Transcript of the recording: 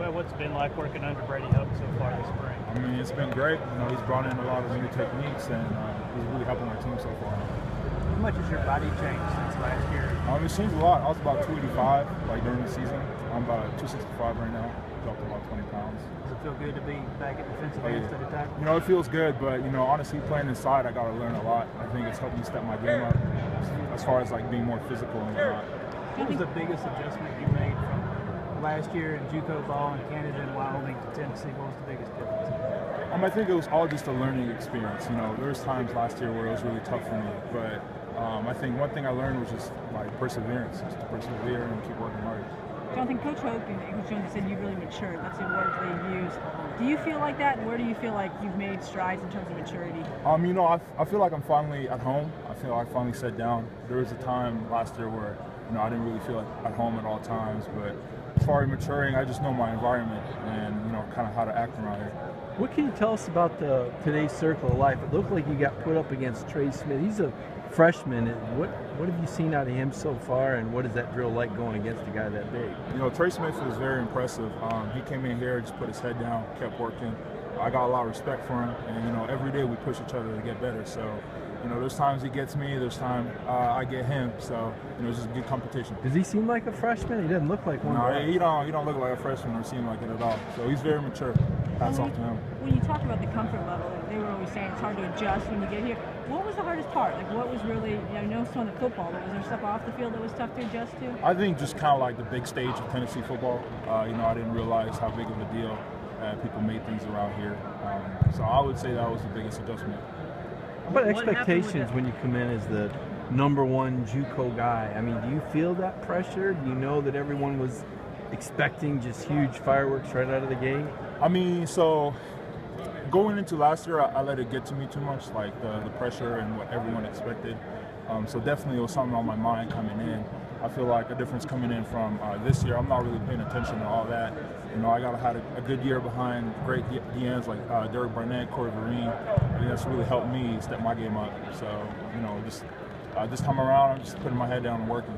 Well, what's it been like working under Brady Hope so far this spring? I mean, it's been great. You know, he's brought in a lot of new techniques, and he's really helping our team so far. How much has your body changed since last year? It's changed a lot. I was about 285 like during the season. I'm about 265 right now. Dropped about 20 pounds. Does it feel good to be back at defensive end instead of tackle? You know, it feels good, but you know, honestly, playing inside, I got to learn a lot. I think it's helped me step my game up as far as like being more physical and whatnot. What was the biggest adjustment you made from last year in JUCO ball in Canada and Wyoming to Tennessee? What was the biggest difference? I think it was all just a learning experience. You know, there was times last year where it was really tough for me, but I think one thing I learned was just like perseverance, just to persevere and keep working hard. Jonathan, Coach Hope and Coach Jones said you really matured. That's the words they use. Do you feel like that? And where do you feel like you've made strides in terms of maturity? You know, I feel like I'm finally at home. I feel like I finally sat down. There was a time last year where, you know, I didn't really feel like at home at all times. But as far as maturing, I just know my environment and, you know, kind of how to act around here. What can you tell us about today's circle of life? It looked like you got put up against Trey Smith. He's a freshman. What have you seen out of him so far, and what is that drill like going against a guy that big? You know, Trey Smith was very impressive. He came in here, just put his head down, kept working. I got a lot of respect for him, and you know, every day we push each other to get better. So, you know, there's times he gets me, there's times I get him. So, you know, it's just good competition. Does he seem like a freshman? He doesn't look like one. No, he don't look like a freshman or seem like it at all. So he's very mature. Hats off to him. When you talk about the comfort level, they were always saying it's hard to adjust when you get here. What was the hardest part? Like, what was really, I know it's on the football, but was there stuff off the field that was tough to adjust to? I think just kind of like the big stage of Tennessee football. You know, I didn't realize how big of a deal people made things around here. So I would say that was the biggest adjustment. What expectations when you come in as the #1 JUCO guy? I mean, do you feel that pressure? Do you know that everyone was expecting just huge fireworks right out of the gate? I mean, so going into last year, I let it get to me too much, like the pressure and what everyone expected. So definitely it was something on my mind coming in. I feel like a difference coming in from this year, I'm not really paying attention to all that. You know, I had a good year behind great DNs like Derek Barnett, Corey Vereen. I think that's really helped me step my game up. So, you know, just this time around, I'm just putting my head down and working.